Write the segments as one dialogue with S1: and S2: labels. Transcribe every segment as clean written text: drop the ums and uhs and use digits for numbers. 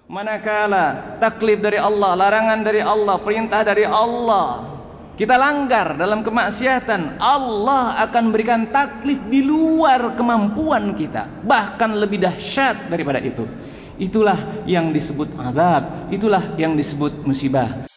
S1: Manakala taklif dari Allah, larangan dari Allah, perintah dari Allah, kita langgar dalam kemaksiatan, Allah akan berikan taklif di luar kemampuan kita, bahkan lebih dahsyat daripada itu. Itulah yang disebut azab, itulah yang disebut musibah.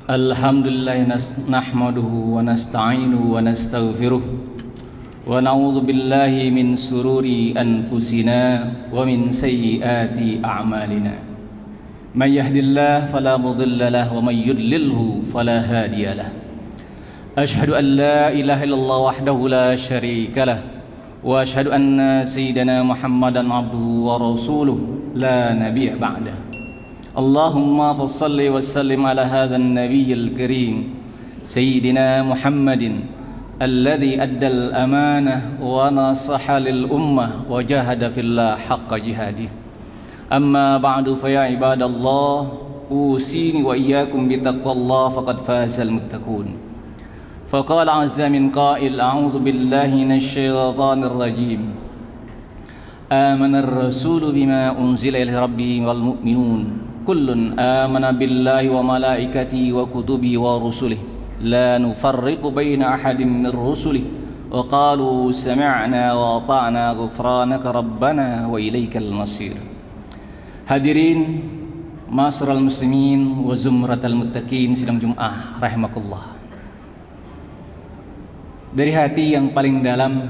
S1: Alhamdulillah nahmaduhu wa nasta'inuhu wa nastaghfiruh wa na'udzu billahi min sururi anfusina wa min sayyiati a'malina. May yahdihillahu fala mudilla lahu wa may yudlilhu fala hadiya lahu. Asyhadu an la ilaha illallah wahdahu la syarika lahu wa asyhadu anna sayyidana Muhammadan abduhu wa rasuluh la nabiyya ba'dahu. Allahumma salli wa sallim ala hadha an-nabiyyil karim sayyidina Muhammadin alladhi adda al-amanah wa nasaha lil ummah wa jahada fillah haqqa jihadih. Amma ba'du fa ya ibadallah, usini wa iyyakum bi taqwallah faqad fazal muttaqun. Faqala 'azza min qa'il a'udzu billahi minasy syaithanir rajim. Amana ar-rasulu bima unzila ila rabbih wal mu'minun kullun amana billahi wa malaikatihi wa kutubihi wa rusulihi la nufarriqu baina ahadin min rusulihi wa qalu sami'na wa ata'na ghufranaka rabbana wa ilaikal masir. Hadirin ma'asyiral muslimin wa zumratal muttaqin sidang Jumat rahimakumullah. Dari hati yang paling dalam,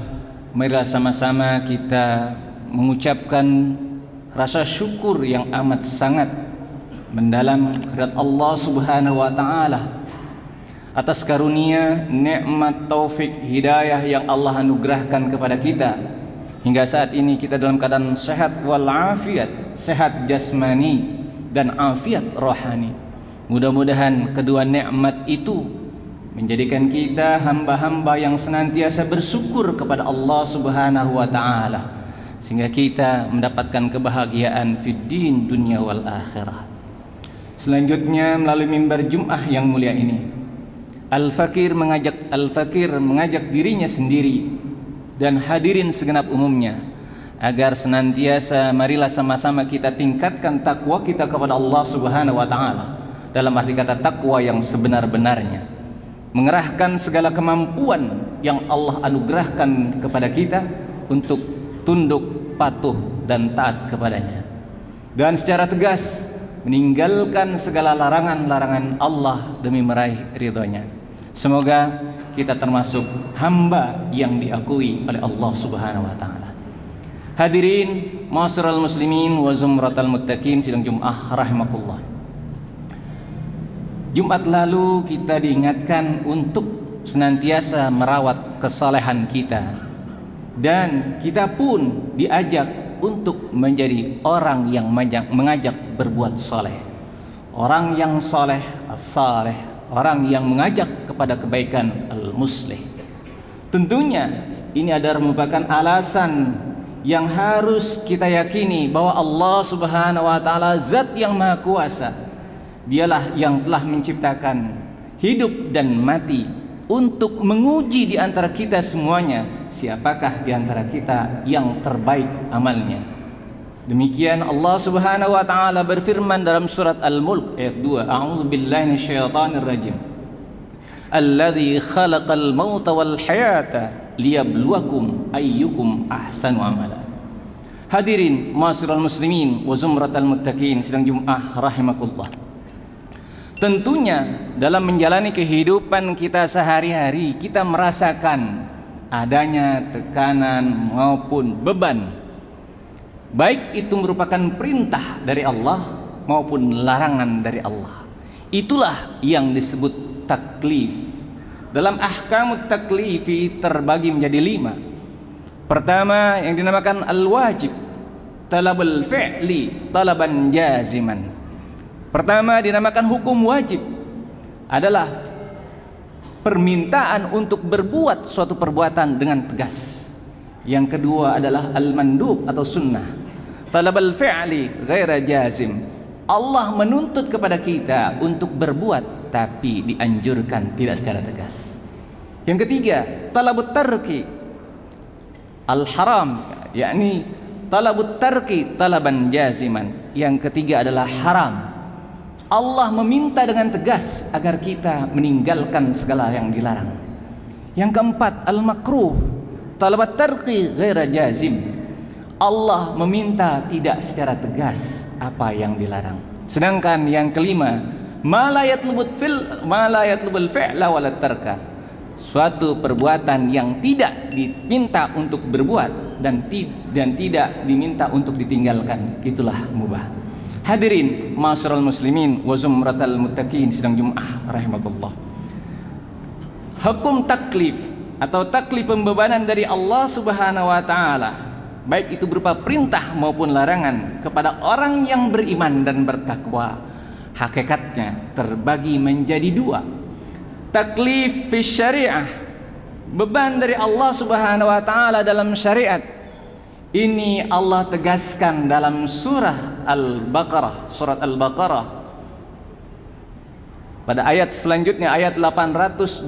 S1: marilah sama-sama kita mengucapkan rasa syukur yang amat sangat mendalam kehadirat Allah Subhanahu wa taala atas karunia, nikmat, taufik, hidayah yang Allah anugerahkan kepada kita. Hingga saat ini kita dalam keadaan sehat walafiat, sehat jasmani dan afiat rohani. Mudah-mudahan kedua nikmat itu menjadikan kita hamba-hamba yang senantiasa bersyukur kepada Allah Subhanahu wa taala, sehingga kita mendapatkan kebahagiaan fid din dunia wal akhirah. Selanjutnya melalui mimbar Jumat yang mulia ini, Al-Fakir mengajak dirinya sendiri dan hadirin segenap umumnya agar senantiasa marilah sama-sama kita tingkatkan takwa kita kepada Allah Subhanahu wa taala. Dalam arti kata takwa yang sebenar-benarnya, mengerahkan segala kemampuan yang Allah anugerahkan kepada kita untuk tunduk, patuh dan taat kepadanya, dan secara tegas meninggalkan segala larangan-larangan Allah demi meraih ridhonya. Semoga kita termasuk hamba yang diakui oleh Allah Subhanahu wa taala. Hadirin ma'asyiral muslimin wa zumratal muttaqin sidang Jumat rahimakumullah. Jumat lalu kita diingatkan untuk senantiasa merawat kesalehan kita, dan kita pun diajak untuk menjadi orang yang mengajak berbuat soleh, orang yang soleh as-saleh, orang yang mengajak kepada kebaikan al-muslih. Tentunya ini adalah merupakan alasan yang harus kita yakini bahwa Allah Subhanahu wa taala zat yang maha kuasa. Dialah yang telah menciptakan hidup dan mati untuk menguji di antara kita semuanya, siapakah di antara kita yang terbaik amalnya. Demikian Allah Subhanahu wa taala berfirman dalam surat Al-Mulk ayat 2, a'udzu billahi minasyaitonir rajim. Alladzi khalaqal mauta wal hayata liyabluwakum ayyukum ahsanu amala. Hadirin ma'asyiral muslimin wa zumratal muttaqin sidang Jumat rahimakumullah. Tentunya dalam menjalani kehidupan kita sehari-hari, kita merasakan adanya tekanan maupun beban, baik itu merupakan perintah dari Allah maupun larangan dari Allah. Itulah yang disebut taklif. Dalam ahkamut taklifi terbagi menjadi 5. Pertama yang dinamakan al-wajib, talabul fi'li talaban jaziman. Pertama dinamakan hukum wajib, adalah permintaan untuk berbuat suatu perbuatan dengan tegas. Yang kedua adalah al-mandub atau sunnah, talabul fi'li ghaira jazim, Allah menuntut kepada kita untuk berbuat, tapi dianjurkan tidak secara tegas. Yang ketiga, talabut tarki al-haram, yakni talabut tarki talaban jaziman. Yang ketiga adalah haram. Allah meminta dengan tegas agar kita meninggalkan segala yang dilarang. Yang keempat, al-makruh, talabat tarki ghaira jazim. Allah meminta tidak secara tegas apa yang dilarang. Sedangkan yang kelima, ma la yatlubul fi'la wala tarka, suatu perbuatan yang tidak diminta untuk berbuat dan tidak diminta untuk ditinggalkan, itulah mubah. Hadirin ma'asyiral muslimin wa zumratal muttaqin sidang Jumat rahimakumullah. Hukum taklif atau taklif pembebanan dari Allah Subhanahu wa taala, baik itu berupa perintah maupun larangan kepada orang yang beriman dan bertakwa, hakikatnya terbagi menjadi dua. Taklif fi syariah, beban dari Allah Subhanahu wa taala dalam syariat. Ini Allah tegaskan dalam surah Al-Baqarah, surat Al-Baqarah. Pada ayat selanjutnya, ayat 286,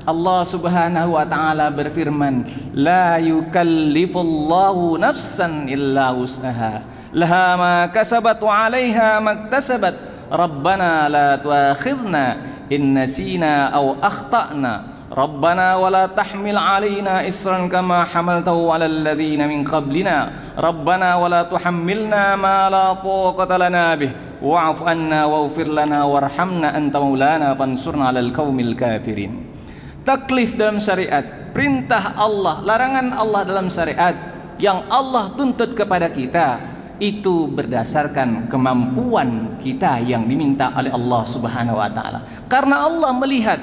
S1: Allah Subhanahu wa taala berfirman, la yukallifullahu nafsan illa wus'aha, laha ma kasabat wa 'alaiha maktasabat, rabbana la tu'akhidna in nasina aw akhtana, rabbana wa la tahmil 'alaina isran kama hamaltahu 'alal ladzina min qablina, rabbana wa la tuhammilna ma la taqata lana bih, wa'fu anna waghfir lana warhamna anta maulana fansurna 'alal qaumil kafirin. Taklif dalam syariat, perintah Allah, larangan Allah dalam syariat yang Allah tuntut kepada kita, itu berdasarkan kemampuan kita yang diminta oleh Allah Subhanahu wa taala. Karena Allah melihat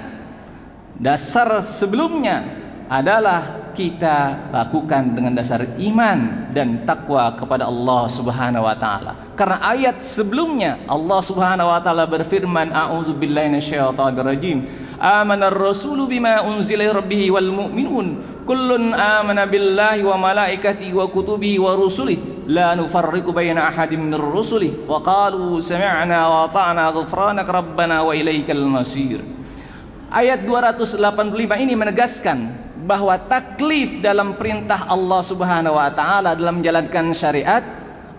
S1: dasar sebelumnya adalah kita lakukan dengan dasar iman dan takwa kepada Allah Subhanahu wa taala. Karena ayat sebelumnya Allah Subhanahu wa taala berfirman, a'udzubillahi minasyaitonir rajim, amanar rasulu bima unzila rabbihi wal mu'minun kullun amana billahi wa malaikatihi wa kutubihi wa rusulihi la nufarriqu baina ahadin min rusulihi wa qalu sami'na wa ata'na ghufranaka rabbana wa ilaikal masir. Ayat 285 ini menegaskan bahwa taklif dalam perintah Allah Subhanahu wa taala dalam menjalankan syariat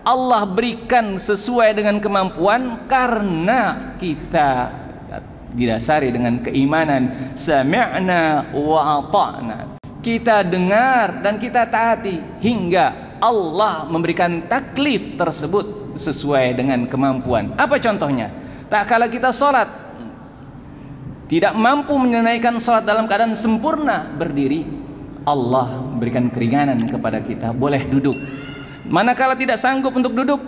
S1: Allah berikan sesuai dengan kemampuan, karena kita didasari dengan keimanan, sami'na wa ata'na, kita dengar dan kita taati, hingga Allah memberikan taklif tersebut sesuai dengan kemampuan. Apa contohnya? Tak kala kita sholat tidak mampu menunaikan sholat dalam keadaan sempurna berdiri, Allah berikan keringanan kepada kita, boleh duduk. Manakala tidak sanggup untuk duduk,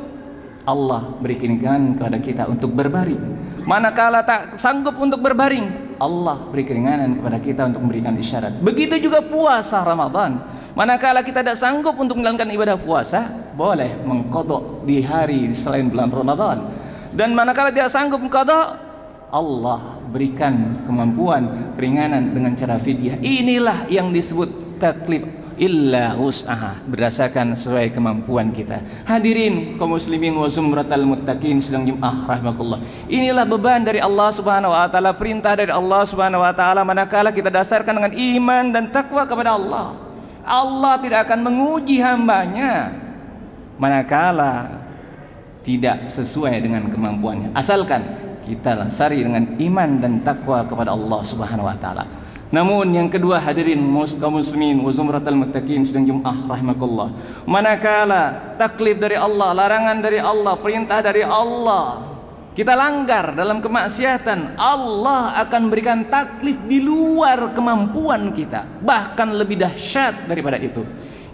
S1: Allah beri keringanan kepada kita untuk berbaring. Manakala tak sanggup untuk berbaring, Allah beri keringanan kepada kita untuk memberikan isyarat. Begitu juga puasa Ramadan. Manakala kita tidak sanggup untuk menjalankan ibadah puasa, boleh mengqadha di hari selain bulan Ramadan. Dan manakala tidak sanggup mengqadha, Allah berikan kemampuan, keringanan dengan cara fidyah. Inilah yang disebut taklif illa wus'aha, berdasarkan sesuai kemampuan kita. Hadirin kaum muslimin wa zumratal muttaqin sedang Jumat rahimakumullah. Inilah beban dari Allah Subhanahu wa taala, perintah dari Allah Subhanahu wa taala manakala kita dasarkan dengan iman dan takwa kepada Allah. Allah tidak akan menguji hambanya manakala tidak sesuai dengan kemampuannya, asalkan kita dasari dengan iman dan takwa kepada Allah Subhanahu wa taala. Namun yang kedua, hadirin kaum muslimin wa zumratal muttaqin sedang Jumat rahimakumullah, manakala taklif dari Allah, larangan dari Allah, perintah dari Allah, kita langgar dalam kemaksiatan, Allah akan berikan taklif di luar kemampuan kita, bahkan lebih dahsyat daripada itu.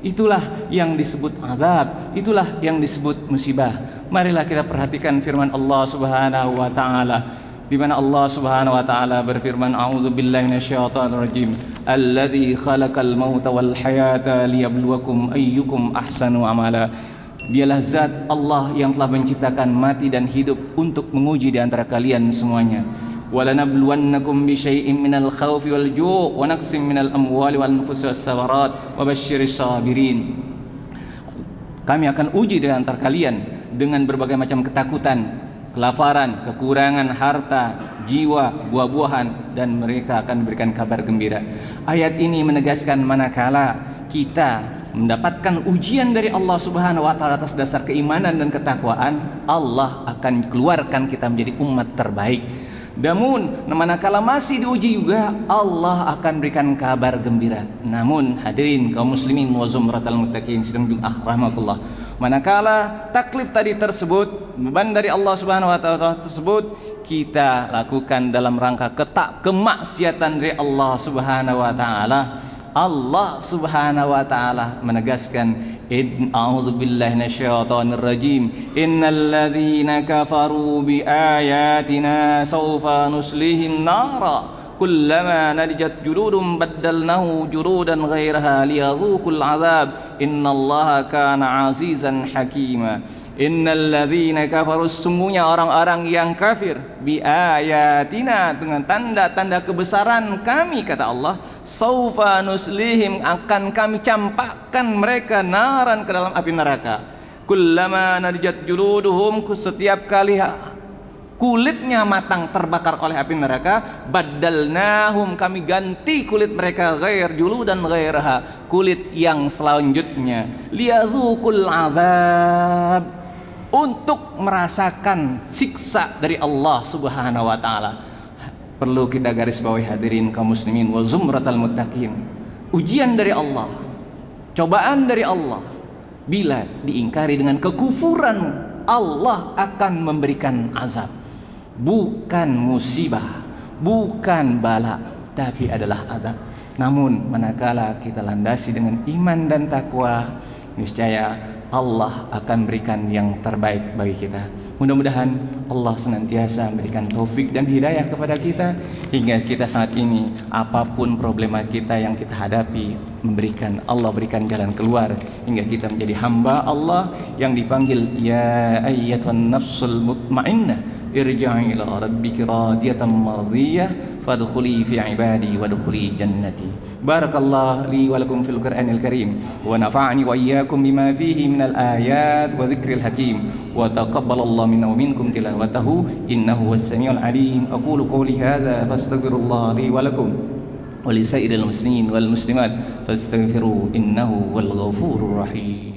S1: Itulah yang disebut azab, itulah yang disebut musibah. Marilah kita perhatikan firman Allah Subhanahu wa taala, di mana Allah Subhanahu wa taala berfirman, a'udzubillahi minasyaitonir rajim, alladzi khalaqal mauta wal hayata liyabluwakum ayyukum ahsanu amala. Dialah zat Allah yang telah menciptakan mati dan hidup untuk menguji di antara kalian semuanya. walanabluwannakum bisyai'in minal khawfi wal ju' wa naqsim minal amwali wal anfusi was samarat wa basyiris sabirin. Kami akan uji di antara kalian dengan berbagai macam ketakutan, kelaparan, kekurangan harta, jiwa, buah-buahan, dan mereka akan diberikan kabar gembira. Ayat ini menegaskan manakala kita mendapatkan ujian dari Allah Subhanahu wa taala atas dasar keimanan dan ketakwaan, Allah akan keluarkan kita menjadi umat terbaik. Namun manakala masih diuji juga, Allah akan berikan kabar gembira. Namun hadirin kaum muslimin wa zumratal muttaqin sedang rahmatullah, manakala taklif tadi tersebut, beban dari Allah Subhanahu wa taala tersebut kita lakukan dalam rangka kemaksiatan dari Allah Subhanahu wa taala, Allah Subhanahu wa taala menegaskan, a'udzu billahi minasyaitonir rajim, innal ladzina kafaru bi ayatina sawfa nuslihim nara kullama nadijat juludum baddalnahu juludan ghairaha liyadhuqul azab innallaha kana azizan hakima. Innal ladzina kafaru, sungguhnya orang-orang yang kafir, bi ayatina, dengan tanda-tanda kebesaran kami, kata Allah, saufa nuslihim, akan kami campakkan mereka naran ke dalam api neraka. Kullama nadijat juluduhum, setiap kali kulitnya matang terbakar oleh api neraka, baddalnahum, kami ganti kulit mereka, ghair juludan ghairaha, kulit yang selanjutnya, liyadzuqul azab, untuk merasakan siksa dari Allah Subhanahu wa taala. Perlu kita garis bawahi hadirin kaum muslimin wa zumratal muttaqin. Ujian dari Allah, cobaan dari Allah, bila diingkari dengan kekufuran, Allah akan memberikan azab. Bukan musibah, bukan bala, tapi adalah azab. Namun manakala kita landasi dengan iman dan takwa, niscaya Allah akan berikan yang terbaik bagi kita. Mudah-mudahan Allah senantiasa memberikan taufik dan hidayah kepada kita, hingga kita saat ini apapun problema kita yang kita hadapi, Allah berikan jalan keluar, hingga kita menjadi hamba Allah yang dipanggil, ya ayyatuhan nafsul mutmainnah irji'i ila rabbiki radiyatan mardiyah fadkhuli fi ibadi wadkhuli jannati. Barakallahu li wa lakum fil Qur'anil Karim wa nafa'ani wa iyyakum bima fihi minal ayat wa dzikril hakim wa taqabbalallahu minna wa minkum tilawatahu innahu was-sami'ul alim. Aqulu qawli hadza fastaghfirullah li wa lakum wa li sa'iril muslimin wal muslimat fastaghfiru innahu wal ghafurur rahim.